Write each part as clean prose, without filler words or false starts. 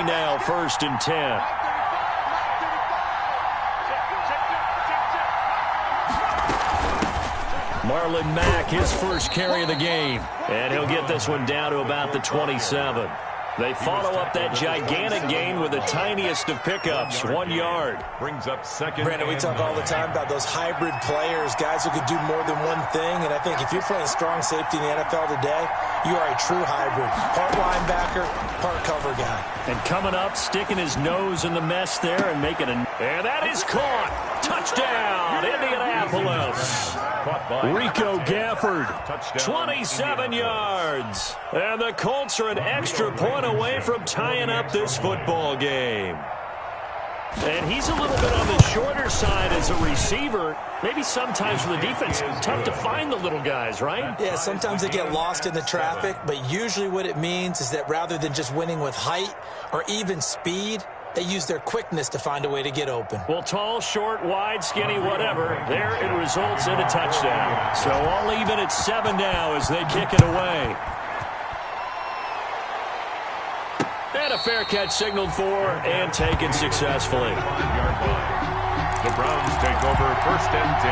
now, 1st and 10. Marlon Mack, his first carry of the game. And he'll get this one down to about the 27. They follow up that gigantic gain with the tiniest of pickups, 1 yard. Brings up second. Brandon, we talk all the time about those hybrid players, guys who could do more than one thing. And I think if you're playing strong safety in the NFL today, you are a true hybrid. Part linebacker, part cover guy. And coming up, sticking his nose in the mess there and making a... And that is caught. Touchdown, Indianapolis. Rico Gafford, 27 yards. And the Colts are an extra point away from tying up this football game. And he's a little bit on the shorter side as a receiver. Maybe sometimes for the defense, tough to find the little guys, right? Yeah, sometimes they get lost in the traffic, but usually what it means is that rather than just winning with height or even speed, they use their quickness to find a way to get open. Well, tall, short, wide, skinny, whatever, there it results in a touchdown. So all even at 7 now as they kick it away. And a fair catch signaled for and taken successfully. The Browns take over 1st and 10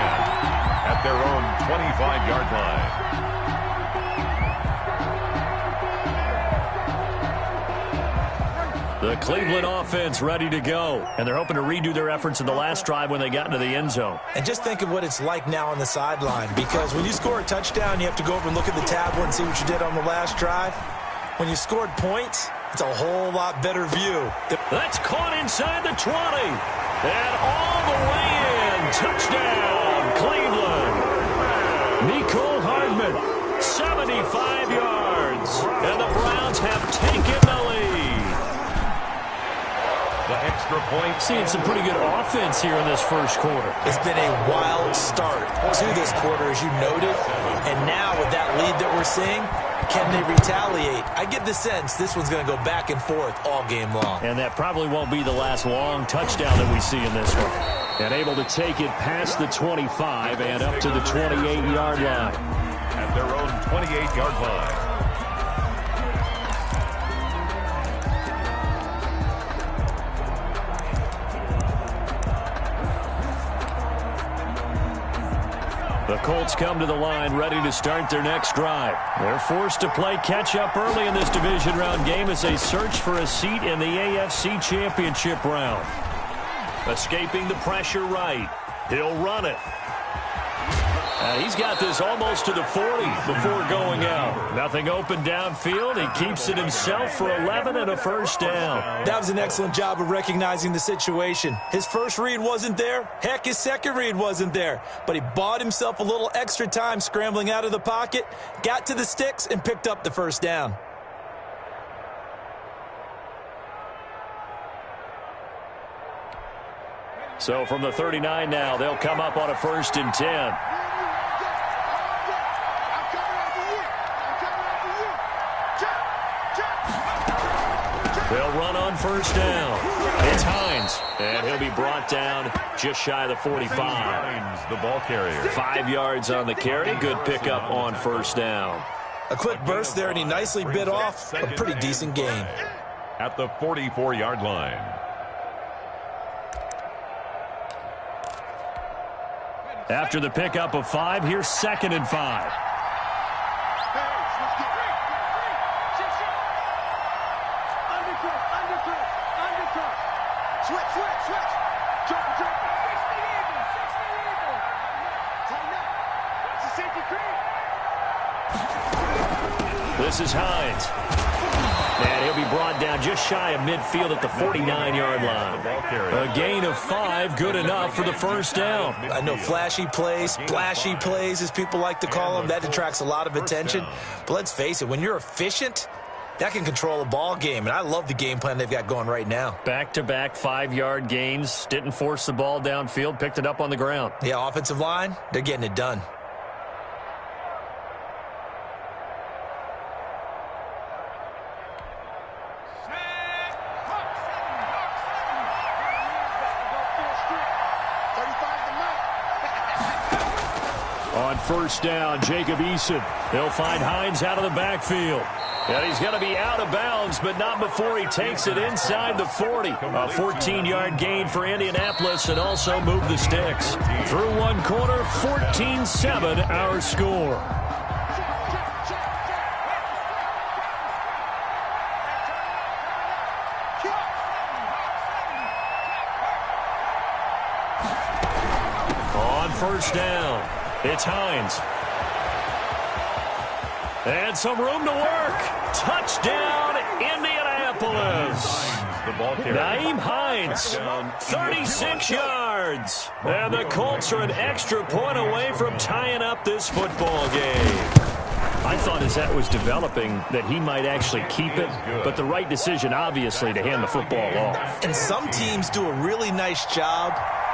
at their own 25-yard line. The Cleveland offense ready to go. And they're hoping to redo their efforts in the last drive when they got into the end zone. And just think of what it's like now on the sideline. Because when you score a touchdown, you have to go over and look at the tablet and see what you did on the last drive. When you scored points, it's a whole lot better view. That's caught inside the 20. And all the way in. Touchdown, Cleveland. Nicole Hardman, 75 yards. And the Browns have taken the lead. The extra point. Seeing some pretty good offense here in this first quarter. It's been a wild start to this quarter, as you noted. And now with that lead that we're seeing, can they retaliate? I get the sense this one's going to go back and forth all game long. And that probably won't be the last long touchdown that we see in this one. And able to take it past the 25 and up to the 28-yard line. At their own 28-yard line. The Colts come to the line ready to start their next drive. They're forced to play catch-up early in this division round game as they search for a seat in the AFC Championship round. Escaping the pressure right. He'll run it. He's got this almost to the 40 before going out. Nothing open downfield. He keeps it himself for 11 and a first down. That was an excellent job of recognizing the situation. His first read wasn't there. Heck, his second read wasn't there. But he bought himself a little extra time scrambling out of the pocket, got to the sticks, and picked up the first down. So from the 39 now, they'll come up on a 1st and 10. They'll run on first down. It's Hines, and he'll be brought down just shy of the 45. The ball carrier. 5 yards on the carry. Good pickup on first down. A quick burst there, and he nicely bit off a pretty decent gain. At the 44-yard line. After the pickup of 5, here's 2nd and 5. This is Hines. And he'll be brought down just shy of midfield at the 49-yard line. A gain of 5, good enough for the first down. I know flashy plays, splashy plays, as people like to call them, that attracts a lot of attention. But let's face it, when you're efficient, that can control a ball game. And I love the game plan they've got going right now. Back-to-back 5-yard gains. Didn't force the ball downfield, picked it up on the ground. Yeah, offensive line, they're getting it done. On first down, Jacob Eason. He'll find Hines out of the backfield. And he's going to be out of bounds, but not before he takes it inside the 40. A 14-yard gain for Indianapolis and also move the sticks. Through one quarter, 14-7 our score. On first down, it's Hines. And some room to work. Touchdown, Indianapolis. Nyheim Hines, 36 yards. And the Colts are an extra point away from tying up this football game. I thought as that was developing that he might actually keep it, but the right decision, obviously, to hand the football off. And some teams do a really nice job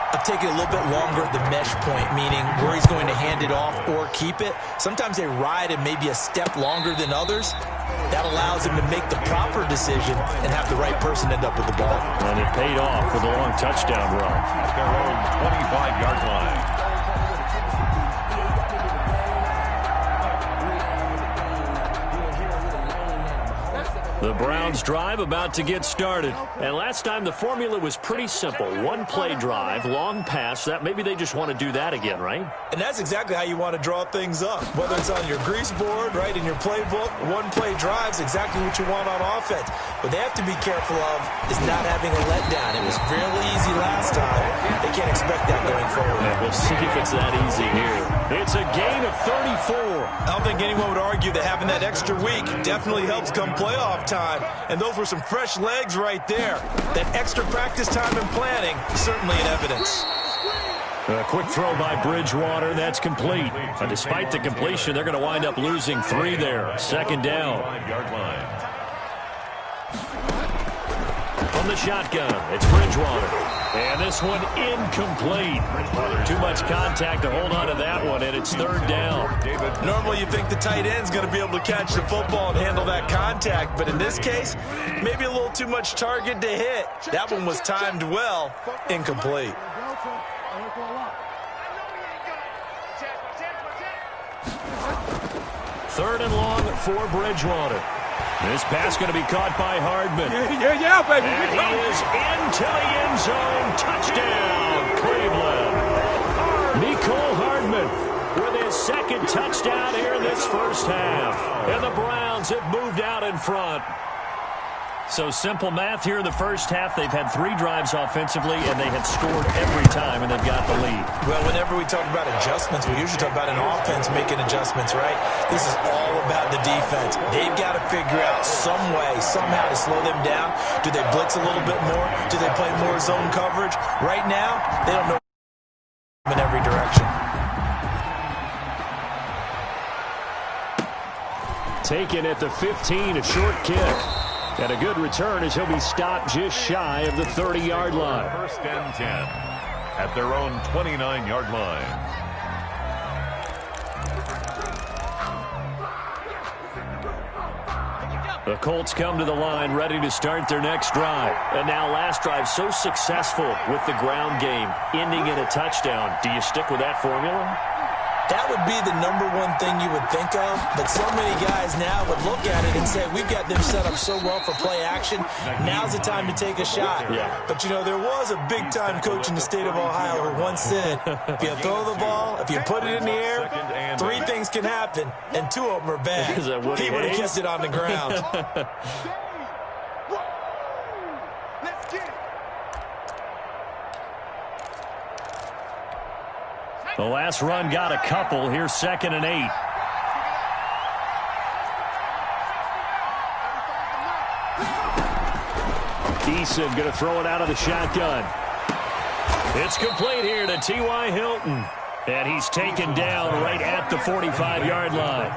of taking a little bit longer at the mesh point, meaning where he's going to hand it off or keep it. Sometimes they ride it maybe a step longer than others. That allows him to make the proper decision and have the right person end up with the ball. And it paid off with a long touchdown run. At their own 25-yard line. The Browns drive about to get started. And last time the formula was pretty simple. One play drive, long pass. That maybe they just want to do that again, right? And that's exactly how you want to draw things up. Whether it's on your grease board, right, in your playbook, one play drive's exactly what you want on offense. What they have to be careful of is not having a letdown. It was really easy last time. They can't expect that going forward. Yeah, we'll see if it's that easy here. It's a gain of 34. I don't think anyone would argue that having that extra week definitely helps come playoff time. And those were some fresh legs right there. That extra practice time and planning, certainly in evidence. A quick throw by Bridgewater. That's complete. But despite the completion, they're going to wind up losing 3 there. Second down. From the shotgun, it's Bridgewater. And this one incomplete. Too much contact to hold on to that one, and it's third down. Normally you think the tight end's going to be able to catch the football and handle that contact, but in this case, maybe a little too much target to hit. That one was timed well, incomplete. Third and long for Bridgewater. This pass going to be caught by Hardman. Yeah, baby. And he is into the end zone. Touchdown, Cleveland. Mecole Hardman with his second touchdown here in this first half. And the Browns have moved out in front. So simple math here in the first half. They've had 3 drives offensively, and they have scored every time, and they've got the lead. Well, whenever we talk about adjustments, we usually talk about an offense making adjustments, right? This is all about the defense. They've got to figure out some way, somehow to slow them down. Do they blitz a little bit more? Do they play more zone coverage? Right now, they don't know in every direction. Taken at the 15, a short kick. And a good return as he'll be stopped just shy of the 30-yard line. First and 10 at their own 29-yard line. The Colts come to the line ready to start their next drive. And now last drive so successful with the ground game, ending in a touchdown. Do you stick with that formula? That would be the number one thing you would think of, but so many guys now would look at it and say, we've got them set up so well for play action, now's the time to take a shot. Yeah. But, you know, there was a big-time coach in the state of Ohio who once said, if you throw the ball, if you put it in the air, 3 things can happen, and 2 of them are bad. He would have kept it on the ground. The last run got a couple. Here's 2nd and 8. Eason going to throw it out of the shotgun. It's complete here to T.Y. Hilton. And he's taken down right at the 45-yard line.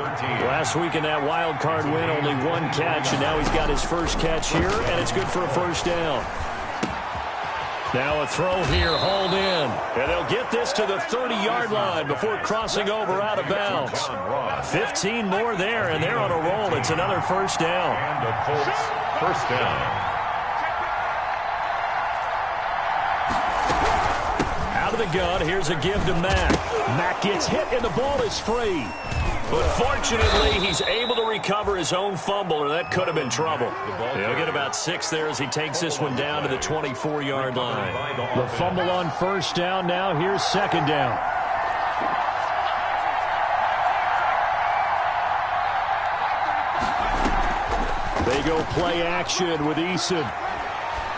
Last week in that wild card win, only 1 catch, and now he's got his first catch here, and it's good for a first down. Now a throw here, hauled in. And they'll get this to the 30-yard line before crossing over out of bounds. 15 more there, and they're on a roll. It's another first down. And the Colts first down. Out of the gun. Here's a give to Mack. Mack gets hit, and the ball is free. But fortunately, he's able to recover his own fumble, or that could have been trouble. He'll get about 6 there as he takes this one down to the 24-yard line. The fumble on first down. Now here's second down. They go play action with Eason.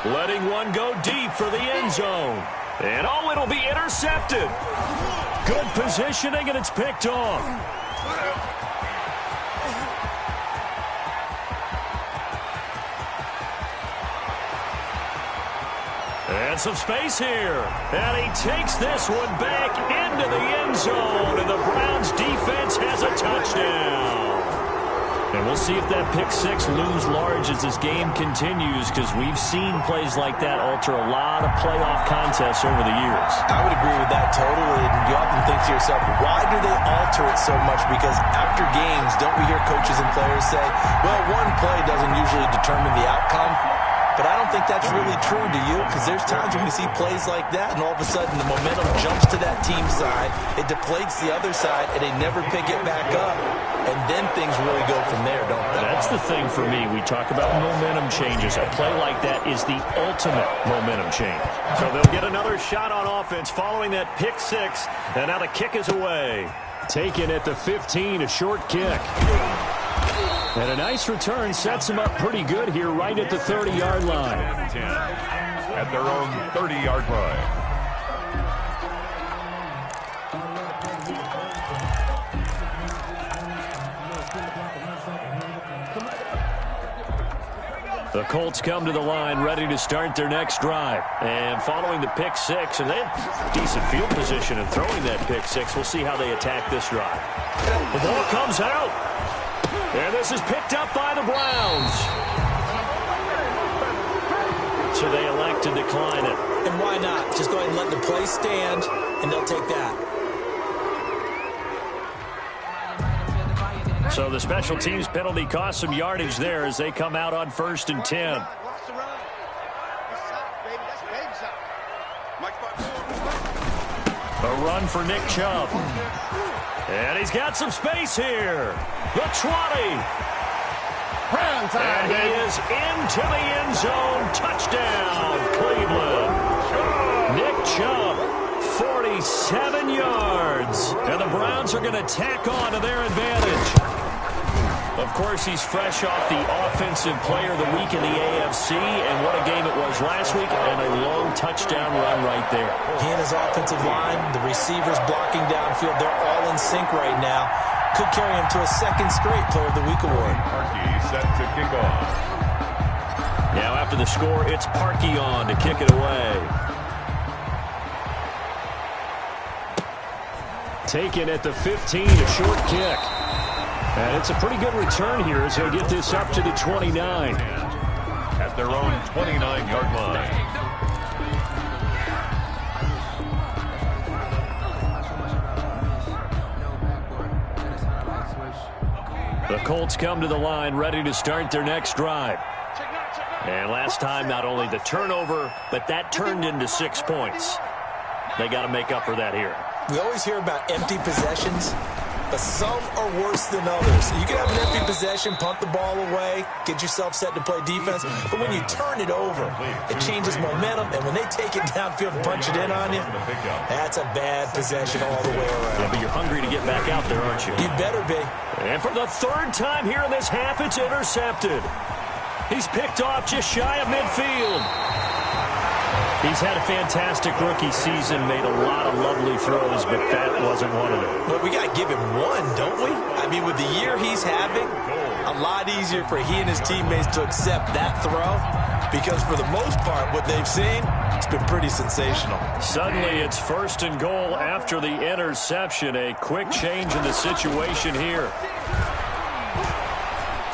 Letting one go deep for the end zone. And oh, it'll be intercepted. Good positioning, and it's picked off. And some space here. And he takes this one back into the end zone. And the Browns defense has a touchdown. And we'll see if that pick six looms large as this game continues, because we've seen plays like that alter a lot of playoff contests over the years. I would agree with that totally. And you often think to yourself, why do they alter it so much? Because after games, don't we hear coaches and players say, well, one play doesn't usually determine the outcome? But I don't think that's really true, do you? Because there's times when we see plays like that, and all of a sudden the momentum jumps to that team side, it deflates the other side, and they never pick it back up. And then things really go from there, don't they? That's the thing for me. We talk about momentum changes. A play like that is the ultimate momentum change. So they'll get another shot on offense following that pick six, and now the kick is away. Taken at the 15, a short kick. And a nice return sets them up pretty good here right at the 30-yard line. At their own 30-yard line. The Colts come to the line ready to start their next drive. And following the pick six, and they have decent field position in throwing that pick six. We'll see how they attack this drive. The ball comes out. And this is picked up by the Browns. So they elect to decline it. And why not? Just go ahead and let the play stand, and they'll take that. So the special teams penalty cost some yardage there as they come out on 1st and 10. A run for Nick Chubb. And he's got some space here. The 20. And he is into the end zone. Touchdown, Cleveland. Nick Chubb, 47 yards. And the Browns are going to tack on to their advantage. Of course, he's fresh off the Offensive Player of the Week in the AFC, and what a game it was last week, and a long touchdown run right there. He and his offensive line, the receivers blocking downfield, they're all in sync right now. Could carry him to a second straight Player of the Week award. Parkey set to kick off. Now after the score, it's Parkey on to kick it away. Taken at the 15, a short kick. And it's a pretty good return here as he'll get this up to the 29. At their own 29-yard line. The Colts come to the line ready to start their next drive. And last time, not only the turnover, but that turned into 6 points. They got to make up for that here. We always hear about empty possessions, but some are worse than others. You can have an empty possession, punt the ball away, get yourself set to play defense, but when you turn it over, it changes momentum, and when they take it downfield and punch it in on you, that's a bad possession all the way around. Yeah, but you're hungry to get back out there, aren't you? You better be. And for the third time here in this half, it's intercepted. He's picked off just shy of midfield. He's had a fantastic rookie season, made a lot of lovely throws, but that wasn't one of them. Well, we got to give him one, don't we? I mean, with the year he's having, a lot easier for he and his teammates to accept that throw, because for the most part, what they've seen, it's been pretty sensational. Suddenly, it's 1st and goal after the interception. A quick change in the situation here.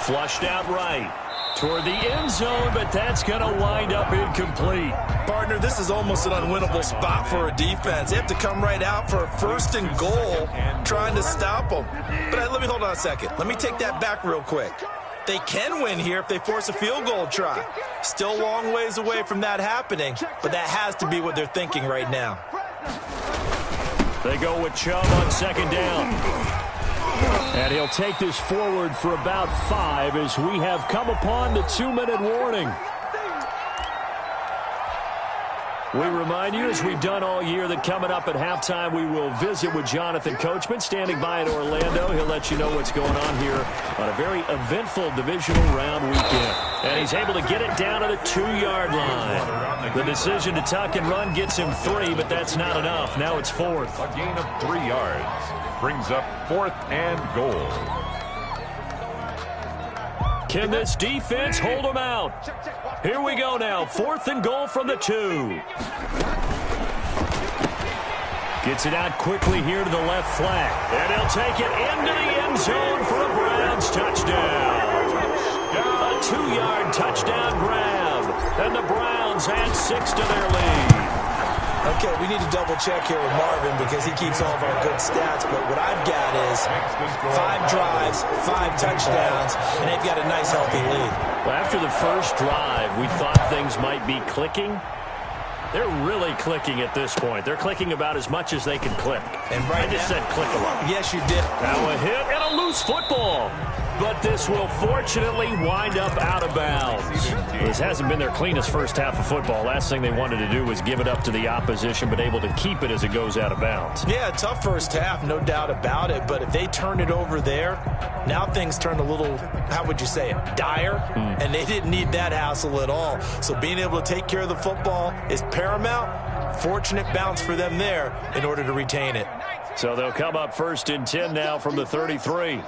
Flushed out right. Toward the end zone, but that's going to wind up incomplete. Partner, this is almost an unwinnable spot for a defense. They have to come right out for a 1st and goal, trying to stop them. But let me hold on a second. Let me take that back real quick. They can win here if they force a field goal try. Still a long ways away from that happening, but that has to be what they're thinking right now. They go with Chubb on second down. And he'll take this forward for about 5 as we have come upon the 2-minute warning. We remind you, as we've done all year, that coming up at halftime, we will visit with Jonathan Coachman, standing by in Orlando. He'll let you know what's going on here on a very eventful divisional round weekend. And he's able to get it down to the 2-yard line. The decision to tuck and run gets him 3, but that's not enough. Now it's 4th. A gain of 3 yards brings up 4th and goal. Can this defense hold him out? Here we go now. 4th and goal from the 2. Gets it out quickly here to the left flank. And he'll take it into the end zone for a Browns touchdown. A 2-yard touchdown grab. And the Browns add 6 to their lead. Okay, we need to double-check here with Marvin because he keeps all of our good stats. But what I've got is 5 drives, 5 touchdowns, and they've got a nice, healthy lead. Well, after the first drive, we thought things might be clicking. They're really clicking at this point. They're clicking about as much as they can click. And I just said click a lot. Yes, you did. Now a hit and a loose football. But this will fortunately wind up out of bounds. This hasn't been their cleanest first half of football. Last thing they wanted to do was give it up to the opposition, but able to keep it as it goes out of bounds. Yeah, tough first half, no doubt about it. But if they turn it over there, now things turn a little, how would you say it, dire? And they didn't need that hassle at all. So being able to take care of the football is paramount. Fortunate bounce for them there in order to retain it. So they'll come up 1st and 10 now from the 33.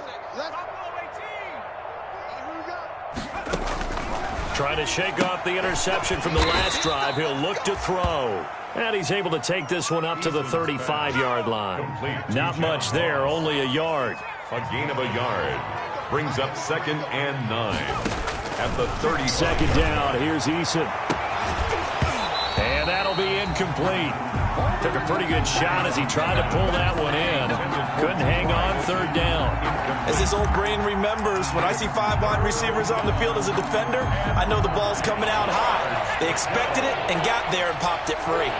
Trying to shake off the interception from the last drive. He'll look to throw. And he's able to take this one up to the 35-yard line. Not much there, only a yard. A gain of a yard brings up 2nd and 9 at the 30. Second down, here's Eason. And that'll be incomplete. Took a pretty good shot as he tried to pull that one in. Couldn't hang on 3rd down. As this old brain remembers, when I see 5 wide receivers on the field as a defender, I know the ball's coming out high. They expected it and got there and popped it free.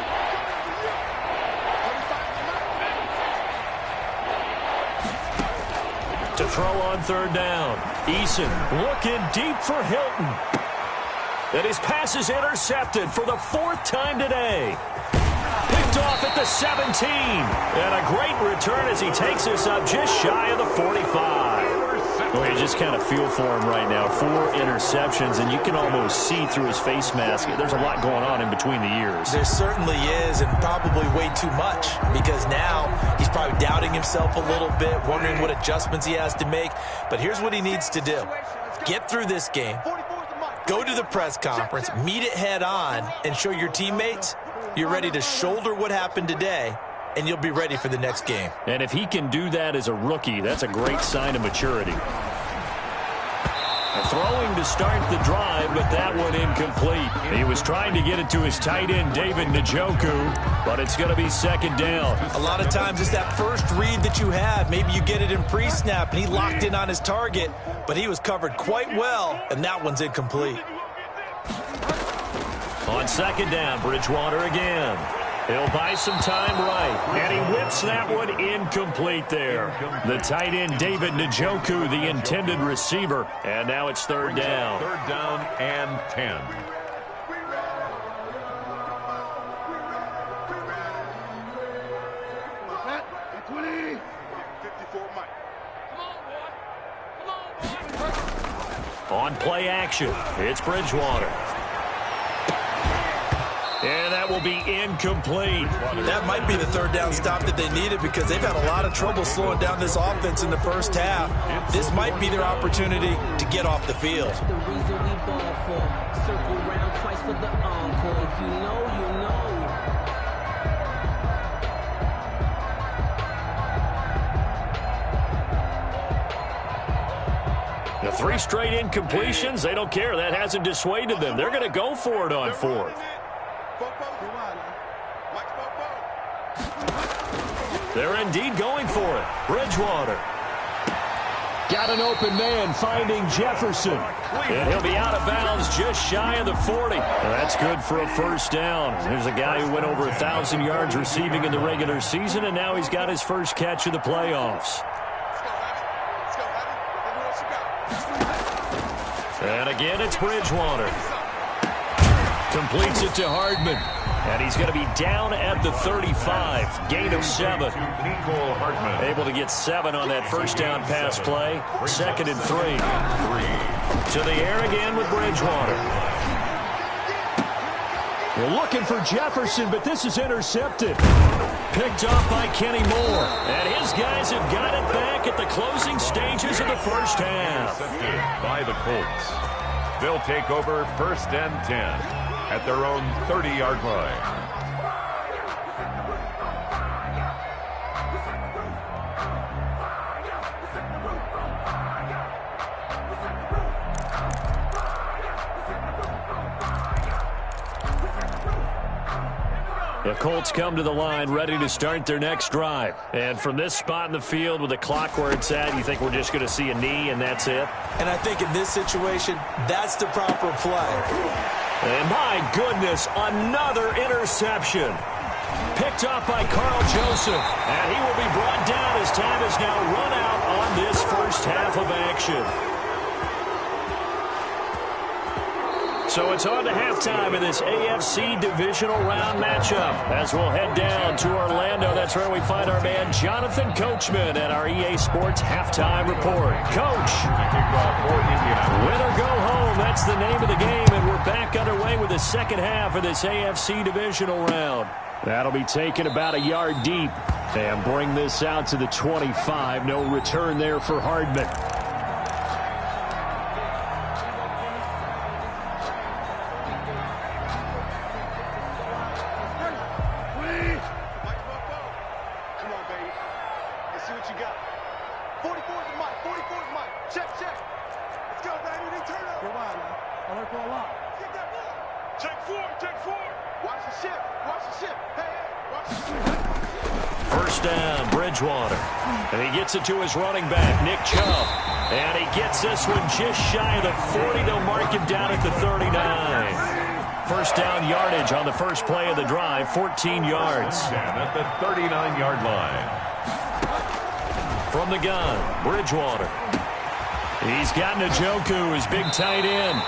To throw on 3rd down. Eason looking deep for Hilton. And his pass is intercepted for the 4th time today. Picked off at the 17. And a great return as he takes us up just shy of the 45. Well, you just kind of feel for him right now. 4 interceptions, and you can almost see through his face mask. There's a lot going on in between the ears. There certainly is, and probably way too much, because now he's probably doubting himself a little bit, wondering what adjustments he has to make. But here's what he needs to do. Get through this game, go to the press conference, meet it head on, and show your teammates you're ready to shoulder what happened today, and you'll be ready for the next game. And if he can do that as a rookie, that's a great sign of maturity. Throwing to start the drive, but that one incomplete. He was trying to get it to his tight end, David Njoku, but it's going to be 2nd down. A lot of times it's that first read that you have. Maybe you get it in pre-snap, and he locked in on his target, but he was covered quite well, and that one's incomplete. On 2nd down, Bridgewater again. He'll buy some time right, and he whips that one incomplete there. The tight end, David Njoku, the intended receiver, and now it's 3rd down. 3rd down and 10. On play action, it's Bridgewater. And that will be incomplete. That might be the 3rd down stop that they needed because they've had a lot of trouble slowing down this offense in the first half. This might be their opportunity to get off the field. The reason we ball for. Circle round twice for the encore. If you know, you know. The 3 straight incompletions, they don't care. That hasn't dissuaded them. They're going to go for it on 4th. They're indeed going for it. Bridgewater. Got an open man finding Jefferson. And he'll be out of bounds just shy of the 40. That's good for a first down. There's a guy who went over 1,000 yards receiving in the regular season, and now he's got his first catch of the playoffs. And again, it's Bridgewater. Completes it to Hardman. And he's going to be down at the 35. Gain of 7. Able to get 7 on that first down pass play. 2nd and 3. To the air again with Bridgewater. They're looking for Jefferson, but this is intercepted. Picked off by Kenny Moore. And his guys have got it back at the closing stages of the first half. By the Colts. They'll take over 1st and 10. At their own 30-yard line. The Colts come to the line ready to start their next drive. And from this spot in the field with the clock where it's at, you think we're just going to see a knee and that's it? And I think in this situation, that's the proper play. And my goodness, another interception. Picked off by Carl Joseph. And he will be brought down as time has now run out on this first half of action. So it's on to halftime in this AFC divisional round matchup. As we'll head down to Orlando, that's where we find our man Jonathan Coachman at our EA Sports Halftime Report. Coach, win or go home, that's the name of the game, and we're back underway with the second half of this AFC divisional round. That'll be taken about a yard deep and bring this out to the 25. No return there for Hardman. First down, Bridgewater. And he gets it to his running back, Nick Chubb. And he gets this one just shy of the 40. They'll mark him down at the 39. First down yardage on the first play of the drive, 14 yards. At the 39-yard line. From the gun, Bridgewater. He's got Njoku, his big tight end.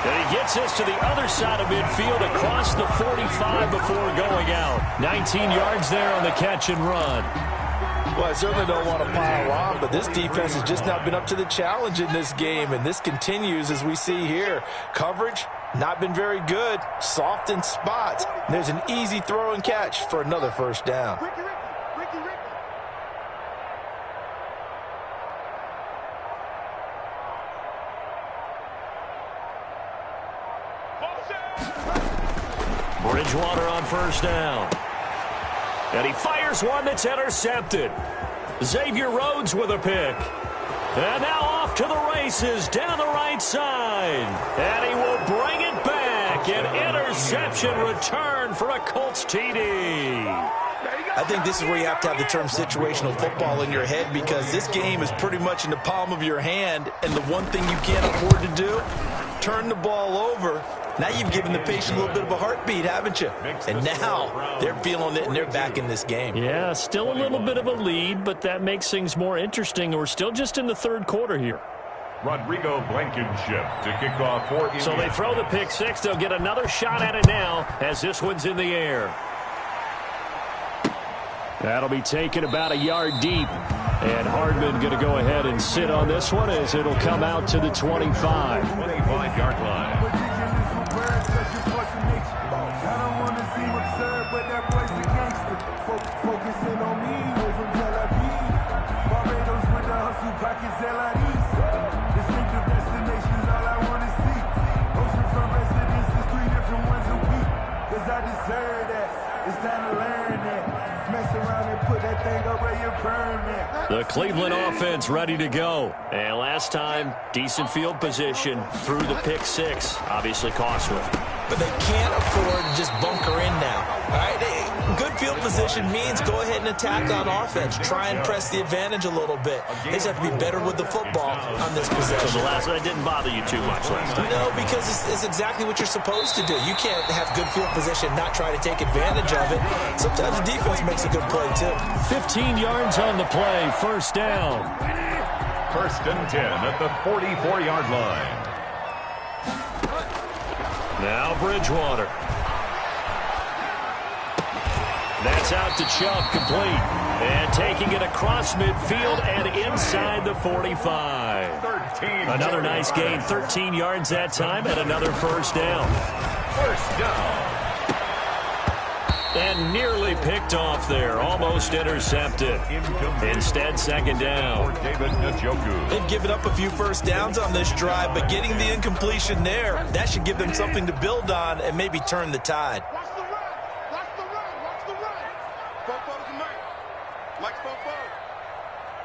And he gets this to the other side of midfield across the 45 before going out. 19 yards there on the catch and run. Well, I certainly don't want to pile on, but this defense has just not been up to the challenge in this game, and this continues as we see here. Coverage, not been very good. Soft in spots. And there's an easy throw and catch for another first down. Bridgewater on first down. And he fires one that's intercepted. Xavier Rhodes with a pick. And now off to the races down the right side. And he will bring it back. An interception return for a Colts TD. I think this is where you have to have the term situational football in your head, because this game is pretty much in the palm of your hand, and the one thing you can't afford to do, turn the ball over. Now you've given the patient a little bit of a heartbeat, haven't you? And now they're feeling it, and they're back in this game. Yeah, still a little bit of a lead, but that makes things more interesting. We're still just in the third quarter here. Rodrigo Blankenship to kick off for India. So they throw the pick six. They'll get another shot at it now as this one's in the air. That'll be taken about a yard deep. And Hardman going to go ahead and sit on this one as it'll come out to the 25. 25-yard line. The Cleveland offense ready to go. And last time, decent field position through the pick six. Obviously costly. but they can't afford to just bunker in now. All right, good field position means go ahead and attack on offense. Try and press the advantage a little bit. They just have to be better with the football on this possession. So the last one didn't bother you too much last time. No, because it's exactly what you're supposed to do. You can't have good field position, not try to take advantage of it. Sometimes the defense makes a good play, too. 15 yards on the play, first down. First and 10 at the 44-yard line. Now Bridgewater. That's out to Chubb, complete. And taking it across midfield and inside the 45. Another nice gain, 13 yards that time, and another first down. First down. And nearly picked off there, almost intercepted. Instead, second down. They've given up a few first downs on this drive, but getting the incompletion there, that should give them something to build on and maybe turn the tide.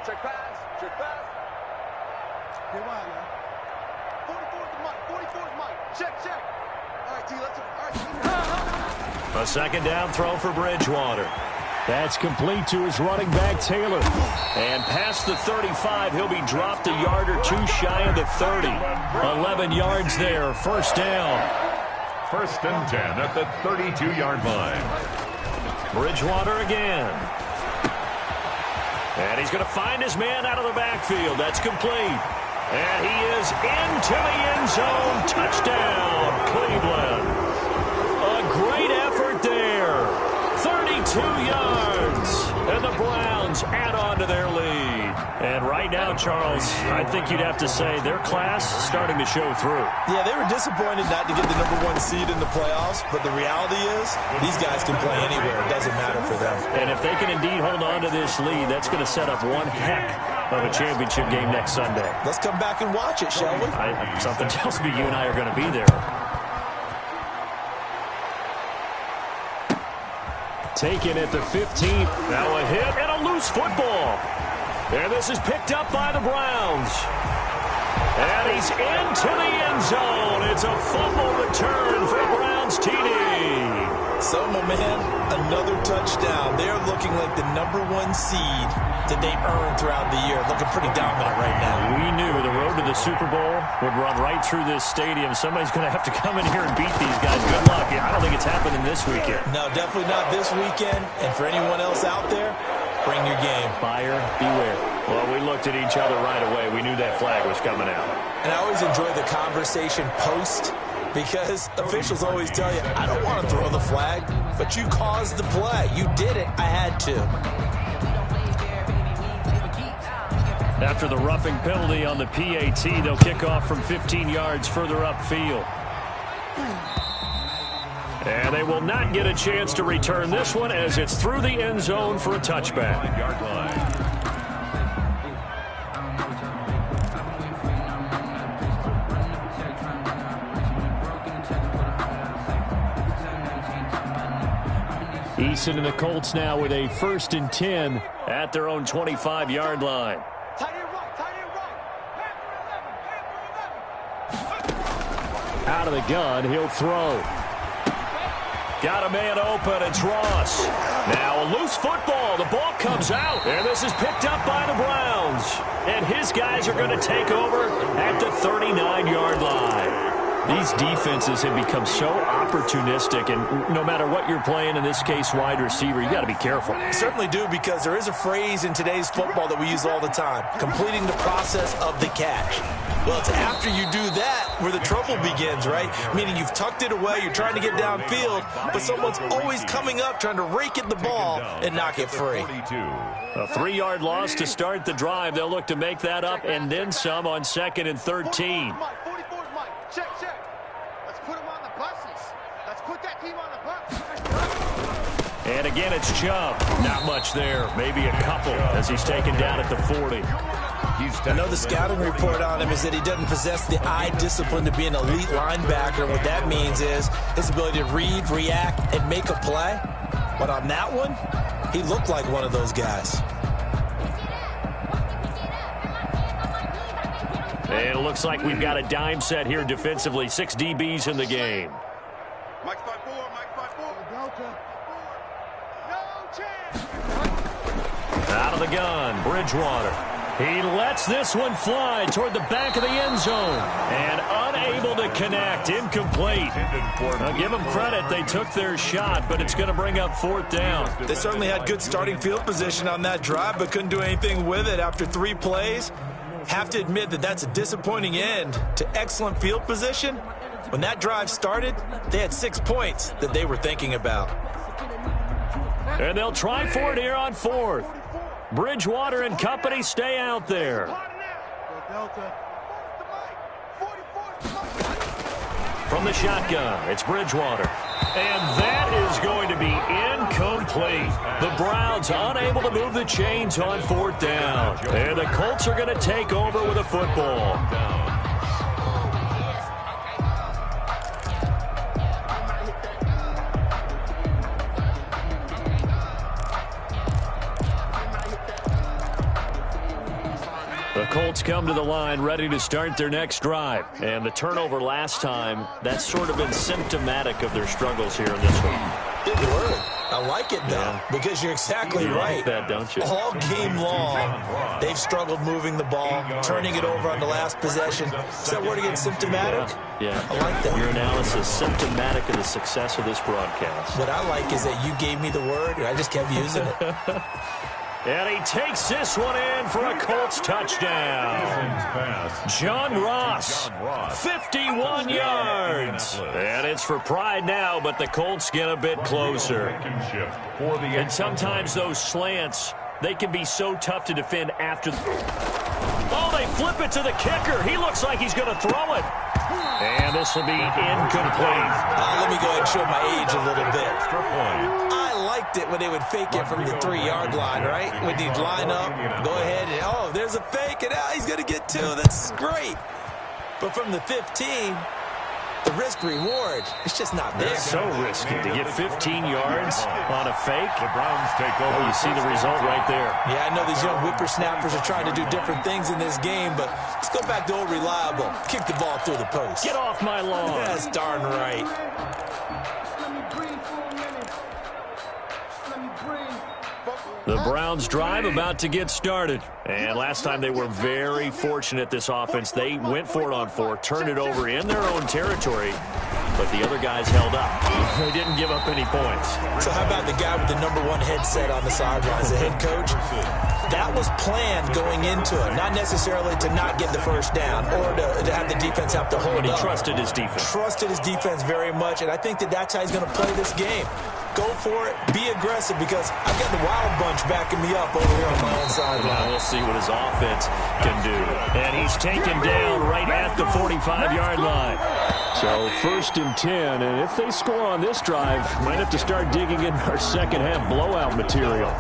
Check pass. Hey, wide, man. 44's the mic. 44's mic. Check. All right, T, let's go. All right, A second down throw for Bridgewater. That's complete to his running back, Taylor. And past the 35, he'll be dropped a yard or two shy of the 30. 11 yards there, first down. First and 10 at the 32-yard line. Bridgewater again. And he's going to find his man out of the backfield. That's complete. And he is into the end zone. Touchdown, Cleveland. A great effort there. 32 yards. And the Browns add on to their lead. And right now, Charles, I think you'd have to say their class starting to show through. Yeah, they were disappointed not to get the #1 seed in the playoffs, but the reality is these guys can play anywhere. It doesn't matter for them. And if they can indeed hold on to this lead, that's going to set up one heck of a championship game next Sunday. Let's come back and watch it, shall we? Something tells me you and I are going to be there. Taken at the 15th. Now a hit and a loose football. And this is picked up by the Browns. And he's into the end zone. It's a fumble return for a Browns TD. So, my man, another touchdown. They're looking like the #1 seed that they earned throughout the year. Looking pretty dominant right now. We knew the road to the Super Bowl would run right through this stadium. Somebody's going to have to come in here and beat these guys. Good luck. I don't think it's happening this weekend. No, definitely not this weekend. And for anyone else out there, bring your game. Buyer beware. Well, we looked at each other right away. We knew that flag was coming out. And I always enjoy the conversation post, because officials always tell you, I don't want to throw the flag, but you caused the play. You did it. I had to. After the roughing penalty on the PAT, they'll kick off from 15 yards further upfield. And they will not get a chance to return this one as it's through the end zone for a touchback. Yard line. Eason and the Colts now with a 1st and 10 at their own 25-yard line. Out of the gun, he'll throw. Got a man open, it's Ross. Now a loose football, the ball comes out, and this is picked up by the Browns. And his guys are going to take over at the 39-yard line. These defenses have become so opportunistic, and no matter what you're playing, in this case wide receiver, you got to be careful. Certainly do, because there is a phrase in today's football that we use all the time, completing the process of the catch. Well, it's after you do that where the trouble begins, right? Meaning you've tucked it away, you're trying to get downfield, but someone's always coming up trying to rake at the ball and knock it free. A 3-yard loss to start the drive. They'll look to make that up and then some on 2nd and 13. Check. Let's put them on the buses. Let's put that team on the bus. And again, it's Chubb. Not much there. Maybe a couple as he's taken down at the 40. I know the scouting report on him is that he doesn't possess the eye discipline to be an elite linebacker. And what that means is his ability to read, react, and make a play. But on that one, he looked like one of those guys. And it looks like we've got a dime set here defensively. 6 DBs in the game. No chance. Out of the gun, Bridgewater. He lets this one fly toward the back of the end zone. And unable to connect, incomplete. Now give them credit, they took their shot, but it's going to bring up 4th down. They certainly had good starting field position on that drive, but couldn't do anything with it after 3 plays. Have to admit that that's a disappointing end to excellent field position. When that drive started, they had 6 points that they were thinking about. And they'll try for it here on 4th. Bridgewater and company stay out there. From the shotgun, it's Bridgewater. And that is going to be incomplete. The Browns unable to move the chains on 4th down. And the Colts are going to take over with a football. The Colts come to the line ready to start their next drive. And the turnover last time, that's sort of been symptomatic of their struggles here in this one. Big word. I like it, though, because you're exactly right. Like that, don't you? All game long, they've struggled moving the ball, turning it over on the last possession. Is that word again, symptomatic? Yeah. I like that. Your analysis, symptomatic of the success of this broadcast. What I like is that you gave me the word, and I just kept using it. And he takes this one in for a Colts touchdown. John Ross, 51 yards. And it's for pride now, but the Colts get a bit closer. And sometimes those slants, they can be so tough to defend after. Oh, they flip it to the kicker. He looks like he's going to throw it. And this will be incomplete. Let me go ahead and show my age a little bit. I liked it when they would fake it from the 3-yard line, right? When you'd line up, go ahead and, oh, there's a fake, and he's going to get 2. That's great. But from the 15, the risk-reward, it's just not there. It's so risky to get 15 yards on a fake. The Browns take over. Oh, you see the result right there. Yeah, I know these young whippersnappers are trying to do different things in this game, but let's go back to old reliable. Kick the ball through the post. Get off my lawn. That's darn right. The Browns drive about to get started. And last time they were very fortunate, this offense. They went for it on 4, turned it over in their own territory, but the other guys held up. They didn't give up any points. So how about the guy with the #1 headset on the sidelines, the head coach? That was planned going into it, not necessarily to not get the first down or to have the defense have to hold But he up. trusted his defense. Trusted his defense very much, and I think that that's how he's going to play this game. Go for it, be aggressive, because I've got the Wild Bunch backing me up over here on my own sideline. Now we'll see what his offense can do. And he's taken down right at the 45-yard line. So 1st and 10, and if they score on this drive, might have to start digging in our second-half blowout material.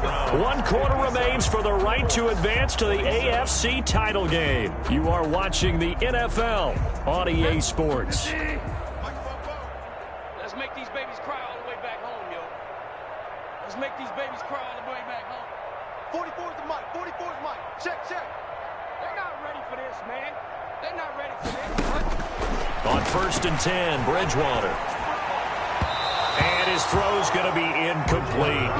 1 quarter remains for the right to advance to the AFC title game. You are watching the NFL on EA Sports. Let's make these babies cry all the way back home, yo. Let's make these babies cry all the way back home. 44 is the mic. 44 is mic. Check. They're not ready for this, man. They're not ready for this. On 1st and 10, Bridgewater. And his throw's going to be incomplete.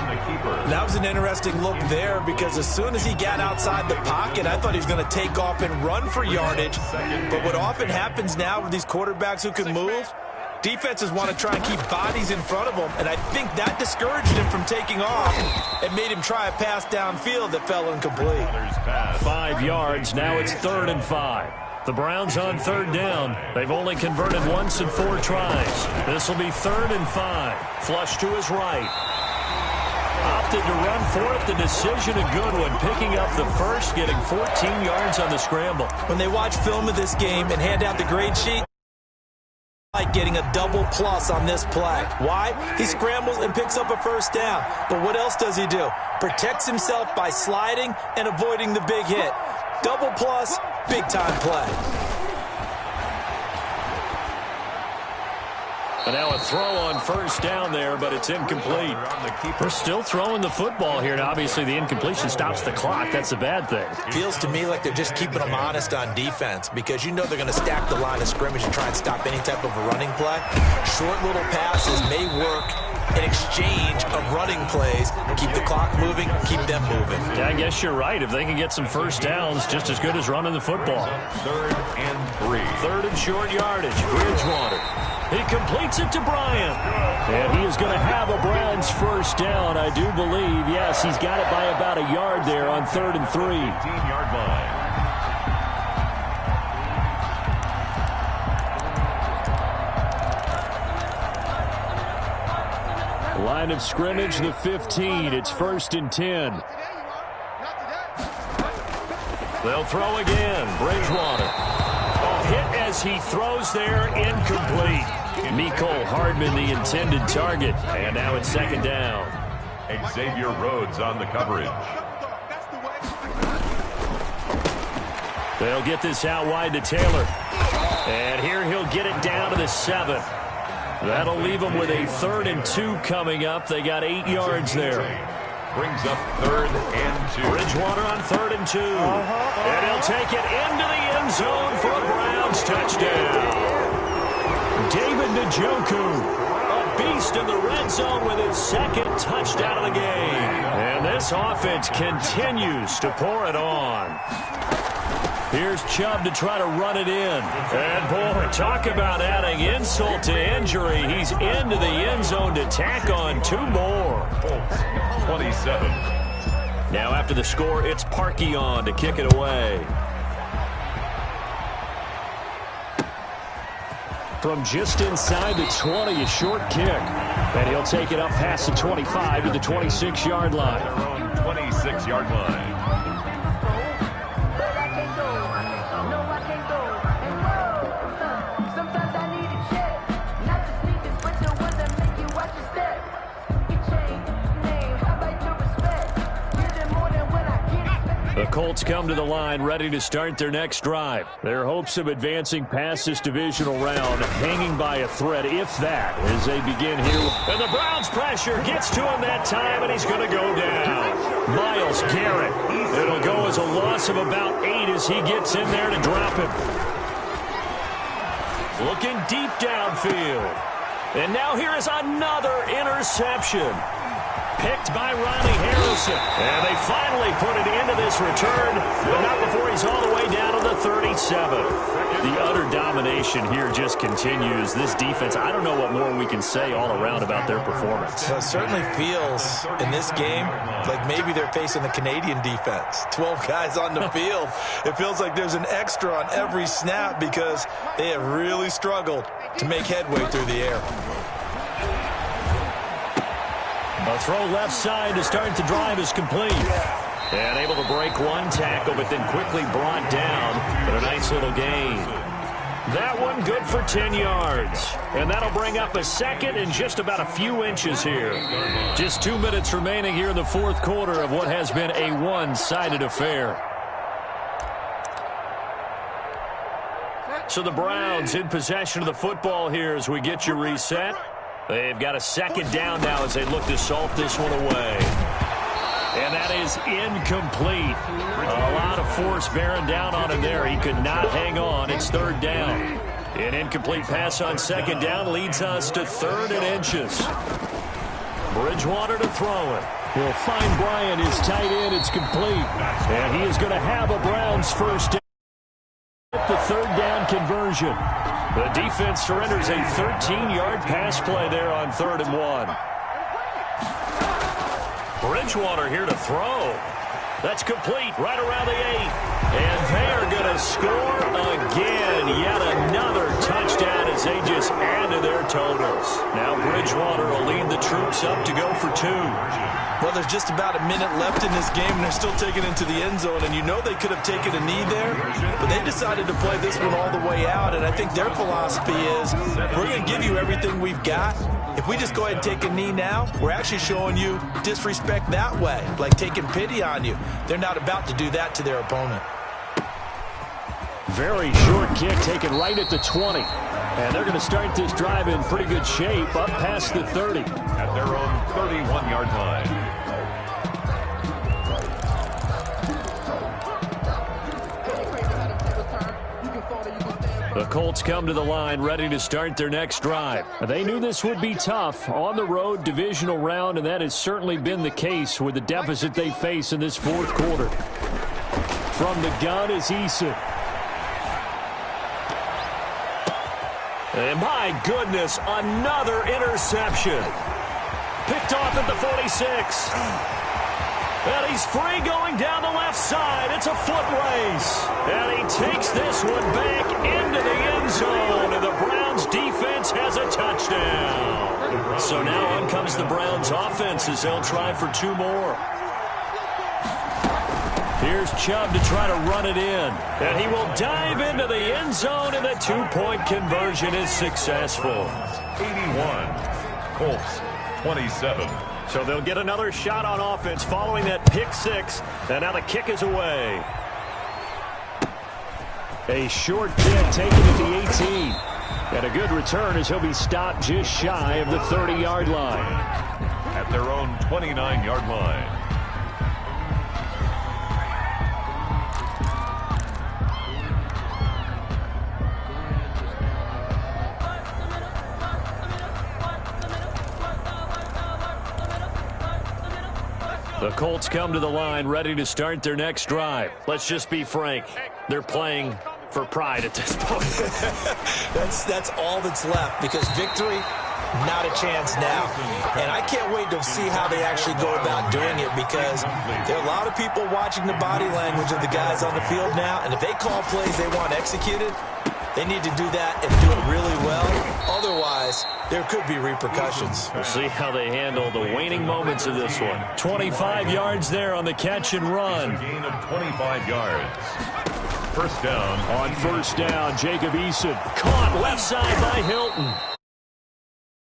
That was an interesting look there, because as soon as he got outside the pocket, I thought he was going to take off and run for yardage. But what often happens now with these quarterbacks who can move, defenses want to try and keep bodies in front of them, and I think that discouraged him from taking off and made him try a pass downfield that fell incomplete. 5 yards. Now it's 3rd and 5. The Browns on 3rd down. They've only converted once in 4 tries. This will be 3rd and 5. Flush to his right. Opted to run for it. The decision, a good one. Picking up the first, getting 14 yards on the scramble. When they watch film of this game and hand out the grade sheet, like getting a double plus on this play. Why? He scrambles and picks up a 1st down. But what else does he do? Protects himself by sliding and avoiding the big hit. Double plus, big time play. And now a throw on first down there, but it's incomplete. They're still throwing the football here, and obviously the incompletion stops the clock. That's a bad thing. Feels to me like they're just keeping them honest on defense because you know they're going to stack the line of scrimmage and try and stop any type of a running play. Short little passes may work in exchange of running plays. Keep the clock moving, keep them moving. Yeah, I guess you're right. If they can get some first downs, just as good as running the football. 3rd and 3. 3rd and short yardage. Bridgewater. He completes it to Bryant. And he is going to have a Browns first down, I do believe. Yes, he's got it by about a yard there on 3rd and 3. 18-yard line. Line of scrimmage, the 15. It's 1st and 10. They'll throw again. Bridgewater. Hit as he throws there, incomplete. Mecole Hardman, the intended target. And now it's 2nd down. Xavier Rhodes on the coverage. They'll get this out wide to Taylor. And here he'll get it down to the 7. That'll leave them with a 3rd and 2 coming up. They got 8 yards there. Brings up 3rd and 2. Bridgewater on 3rd and 2. And he'll take it into the end zone for a Browns touchdown. David Njoku, a beast in the red zone with his 2nd touchdown of the game. And this offense continues to pour it on. Here's Chubb to try to run it in. And, boy, talk about adding insult to injury. He's into the end zone to tack on 2 more. 27. Now after the score, it's Parkey on to kick it away. From just inside the 20, a short kick. And he'll take it up past the 25 to the 26-yard line. Their own 26-yard line. The Colts come to the line ready to start their next drive. Their hopes of advancing past this divisional round hanging by a thread, if that, as they begin here. And the Browns pressure gets to him that time, and he's going to go down. Myles Garrett. It'll go as a loss of about 8 as he gets in there to drop him. Looking deep downfield. And now here is another interception. Picked by Ronnie Harrison. And they finally put it into this return, but not before he's all the way down to the 37. The utter domination here just continues. This defense, I don't know what more we can say all around about their performance. Well, it certainly feels in this game like maybe they're facing the Canadian defense. 12 guys on the field. It feels like there's an extra on every snap because they have really struggled to make headway through the air. A throw left side to start the drive is complete. And able to break one tackle, but then quickly brought down. But a nice little gain. That one good for 10 yards. And that'll bring up a 2nd and just about a few inches here. Just 2 minutes remaining here in the 4th quarter of what has been a one-sided affair. So the Browns in possession of the football here as we get you reset. They've got a 2nd down now as they look to salt this one away. And that is incomplete. A lot of force bearing down on him there. He could not hang on. It's 3rd down. An incomplete pass on 2nd down leads us to 3rd and inches. Bridgewater to throw it. He'll find Bryant, his tight end. It's complete. And he is going to have a Browns first down. The 3rd down conversion. The defense surrenders a 13-yard pass play there on 3rd and 1. Bridgewater here to throw. That's complete right around the 8. And they're going to score again. Yet another touchdown as they just add to their totals. Now Bridgewater will lead the troops up to go for 2. Well, there's just about a minute left in this game, and they're still taking it into the end zone. And you know they could have taken a knee there, but they decided to play this one all the way out. And I think their philosophy is, we're going to give you everything we've got. If we just go ahead and take a knee now, we're actually showing you disrespect that way, like taking pity on you. They're not about to do that to their opponent. Very short kick taken right at the 20. And they're going to start this drive in pretty good shape, up past the 30. At their own 31-yard line. The Colts come to the line ready to start their next drive. They knew this would be tough on the road divisional round, and that has certainly been the case with the deficit they face in this fourth quarter. From the gun is Eason. And my goodness, another interception. Picked off at the 46. And he's free going down the left side. It's a foot race. And he takes this one back into the end zone. And the Browns defense has a touchdown. So now on comes the Browns offense as they'll try for 2 more. Here's Chubb to try to run it in. And he will dive into the end zone, and the 2-point conversion is successful. 81. Colts 27. So they'll get another shot on offense following that pick 6. And now the kick is away. A short kick taken at the 18. And a good return as he'll be stopped just shy of the 30-yard line. At their own 29-yard line. The Colts come to the line ready to start their next drive. Let's just be frank. They're playing for pride at this point. That's all that's left, because victory, not a chance now. And I can't wait to see how they actually go about doing it, because there are a lot of people watching the body language of the guys on the field now, and if they call plays they want executed, they need to do that and do it really well. Otherwise, there could be repercussions. We'll see how they handle the waning moments of this one. 25 yards there on the catch and run. A gain of 25 yards. First down. On first down, Jacob Eason. Caught left side by Hilton.